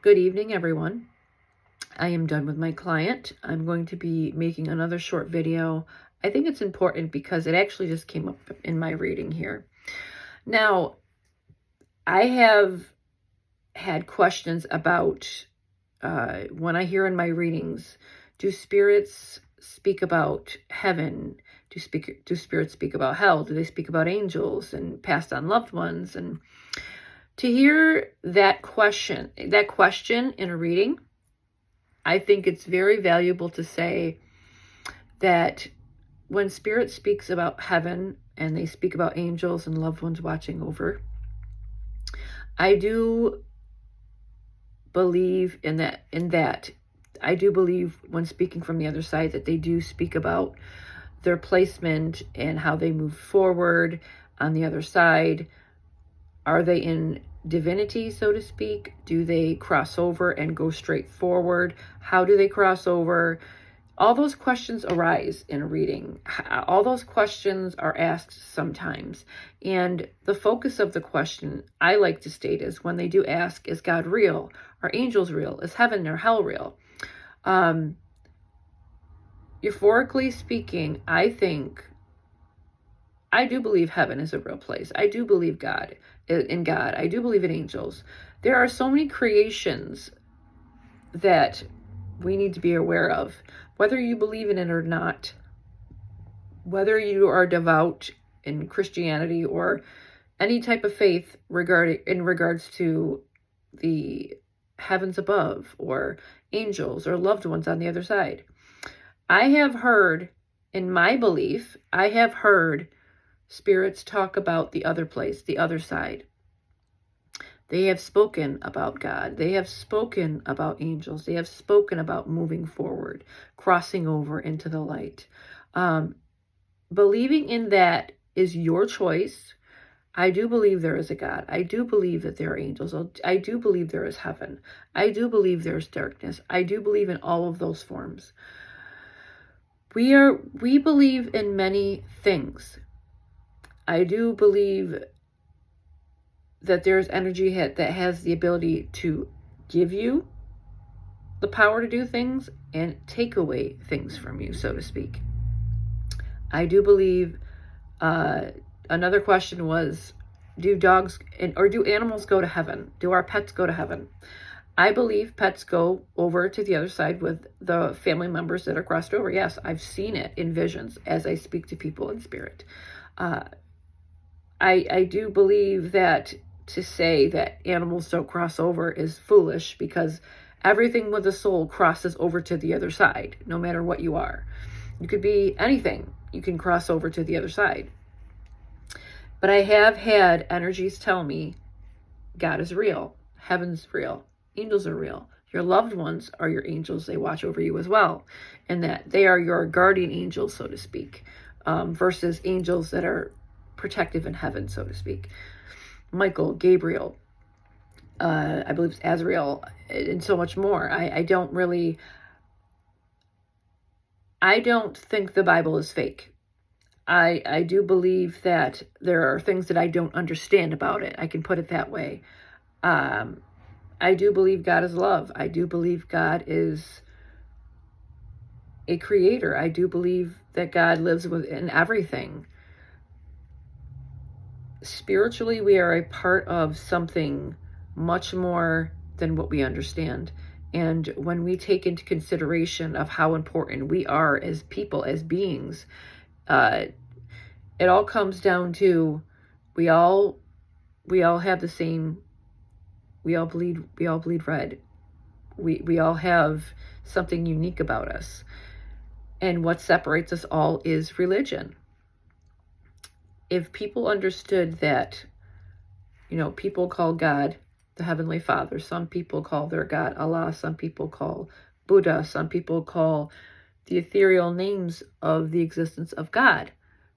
Good evening, everyone. I am done with my client. I'm going to be making another short video. I think it's important because it actually just came up in my reading here. Now, I have had questions about when I hear in my readings, do spirits speak about heaven? Do spirits speak about hell? Do they speak about angels and passed on loved ones? And to hear that question in a reading, I think it's very valuable to say that when Spirit speaks about heaven and they speak about angels and loved ones watching over, I do believe in that. I do believe when speaking from the other side that they do speak about their placement and how they move forward on the other side. Are they in divinity, so to speak? Do they cross over and go straight forward? How do they cross over? All those questions arise in a reading. All those questions are asked sometimes. And the focus of the question, I like to state, is when they do ask, is God real? Are angels real? Is heaven or hell real? Euphorically speaking, I do believe heaven is a real place. I do believe in God. I do believe in angels. There are so many creations that we need to be aware of, whether you believe in it or not, whether you are devout in Christianity or any type of faith in regards to the heavens above or angels or loved ones on the other side. I have heard, in my belief, spirits talk about the other place, the other side. They have spoken about God. They have spoken about angels. They have spoken about moving forward, crossing over into the light. Believing in that is your choice. I do believe there is a God. I do believe that there are angels. I do believe there is heaven. I do believe there is darkness. I do believe in all of those forms. We believe in many things. I do believe that there's energy that has the ability to give you the power to do things and take away things from you, so to speak. I do believe, another question was, do animals go to heaven? Do our pets go to heaven? I believe pets go over to the other side with the family members that are crossed over. Yes, I've seen it in visions as I speak to people in spirit. I do believe that to say that animals don't cross over is foolish, because everything with a soul crosses over to the other side, no matter what you are. You could be anything. You can cross over to the other side. But I have had energies tell me God is real. Heaven's real. Angels are real. Your loved ones are your angels. They watch over you as well. And that they are your guardian angels, so to speak, versus angels that are protective in heaven, so to speak. Michael, Gabriel, I believe it's Azrael, and so much more. I don't think the Bible is fake. I do believe that there are things that I don't understand about it. I can put it that way. I do believe God is love. I do believe God is a creator. I do believe that God lives within everything. Spiritually, we are a part of something much more than what we understand. And when we take into consideration of how important we are as people, as beings, it all comes down to we all have the same. We all bleed red. We all have something unique about us. And what separates us all is religion. If people understood that, people call God the Heavenly Father. Some people call their God Allah. Some people call Buddha. Some people call the ethereal names of the existence of God.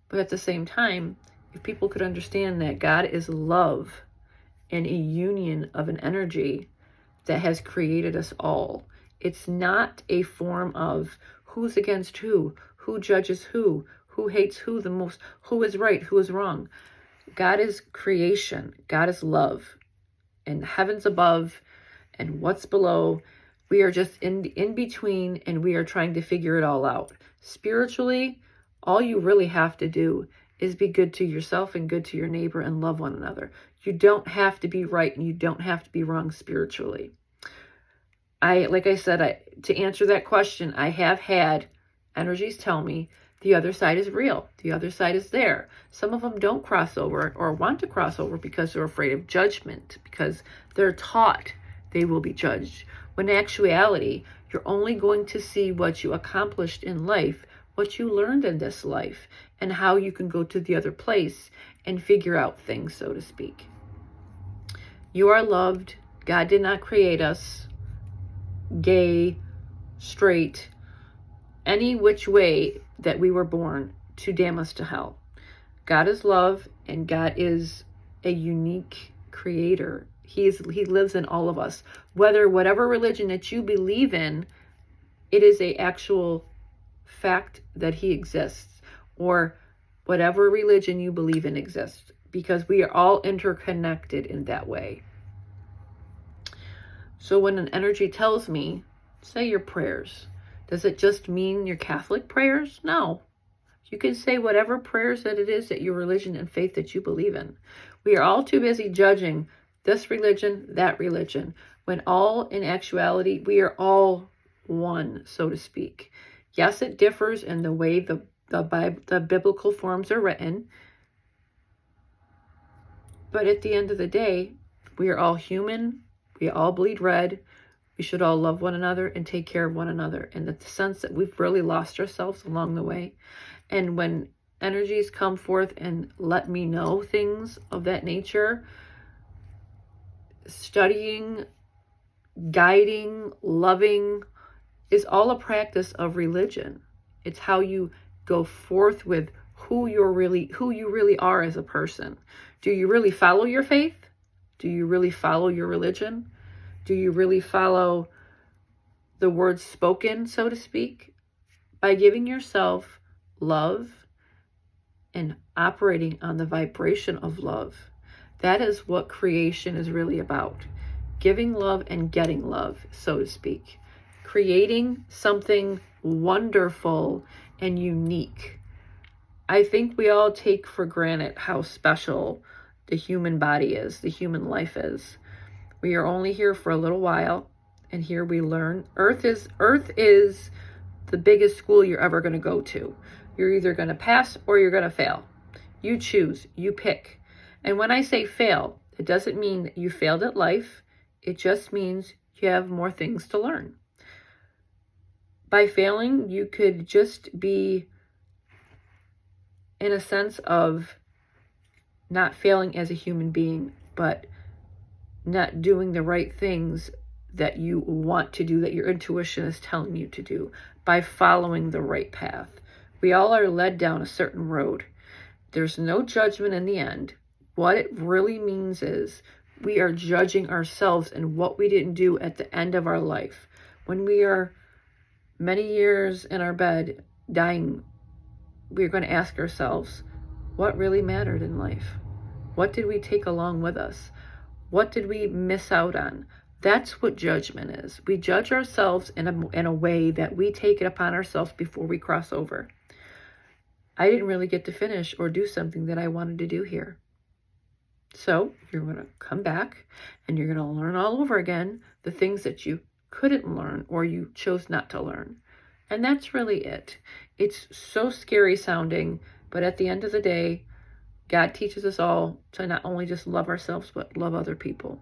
But at the same time, if people could understand that God is love and a union of an energy that has created us all, it's not a form of who's against who judges who hates who the most, who is right, who is wrong. God is creation. God is love. And heaven's above and what's below. We are just in between, and we are trying to figure it all out. Spiritually, all you really have to do is be good to yourself and good to your neighbor and love one another. You don't have to be right and you don't have to be wrong spiritually. Like I said, to answer that question, I have had energies tell me the other side is real. The other side is there. Some of them don't cross over or want to cross over because they're afraid of judgment, because they're taught they will be judged. When in actuality, you're only going to see what you accomplished in life, what you learned in this life, and how you can go to the other place and figure out things, so to speak. You are loved. God did not create us gay, straight, any which way that we were born to damn us to hell. God is love, and God is a unique creator. He lives in all of us. Whatever religion that you believe in, it is a actual fact that he exists, or whatever religion you believe in exists, because we are all interconnected in that way. So when an energy tells me, say your prayers, does it just mean your Catholic prayers? No. You can say whatever prayers that it is that your religion and faith that you believe in. We are all too busy judging this religion, that religion, when all in actuality, we are all one, so to speak. Yes, it differs in the way the biblical forms are written, but at the end of the day, we are all human. We all bleed red. We should all love one another and take care of one another, in the sense that we've really lost ourselves along the way. And when energies come forth and let me know things of that nature, studying, guiding, loving is all a practice of religion. It's how you go forth with who you really are as a person. Do you really follow your faith? Do you really follow your religion? Do you really follow the words spoken, so to speak? By giving yourself love and operating on the vibration of love. That is what creation is really about. Giving love and getting love, so to speak. Creating something wonderful and unique. I think we all take for granted how special the human body is, the human life is. We are only here for a little while, and here we learn. Earth is the biggest school you're ever going to go to. You're either going to pass or you're going to fail. You choose, you pick. And when I say fail, it doesn't mean that you failed at life. It just means you have more things to learn. By failing, you could just be in a sense of not failing as a human being, but not doing the right things that you want to do, that your intuition is telling you to do, by following the right path. We all are led down a certain road. There's no judgment in the end. What it really means is we are judging ourselves and what we didn't do at the end of our life. When we are many years in our bed dying, we're going to ask ourselves, what really mattered in life? What did we take along with us? What did we miss out on? That's what judgment is. We judge ourselves in a way that we take it upon ourselves before we cross over. I didn't really get to finish or do something that I wanted to do here. So you're going to come back and you're going to learn all over again the things that you couldn't learn or you chose not to learn. And that's really it. It's so scary sounding, but at the end of the day, God teaches us all to not only just love ourselves, but love other people.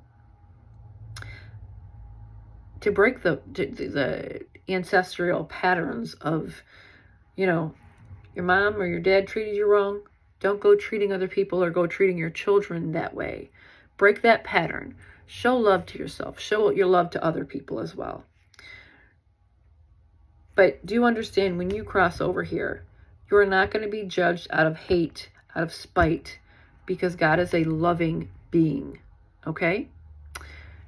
To break the ancestral patterns of, your mom or your dad treated you wrong, don't go treating other people or go treating your children that way. Break that pattern. Show love to yourself. Show your love to other people as well. But do understand, when you cross over here, you are not going to be judged out of hate, out of spite, because God is a loving being. Okay?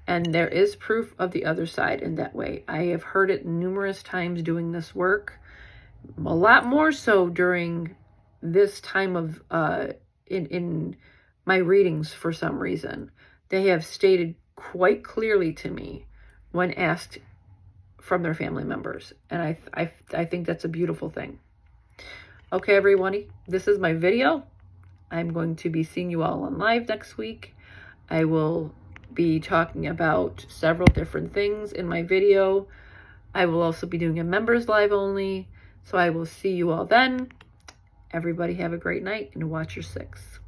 And there is proof of the other side in that way. I have heard it numerous times doing this work. A lot more so during this time of in my readings for some reason. They have stated quite clearly to me when asked from their family members. And I think that's a beautiful thing. Okay, everyone, this is my video. I'm going to be seeing you all on live next week. I will be talking about several different things in my video. I will also be doing a members live only. So I will see you all then. Everybody have a great night and watch your 6.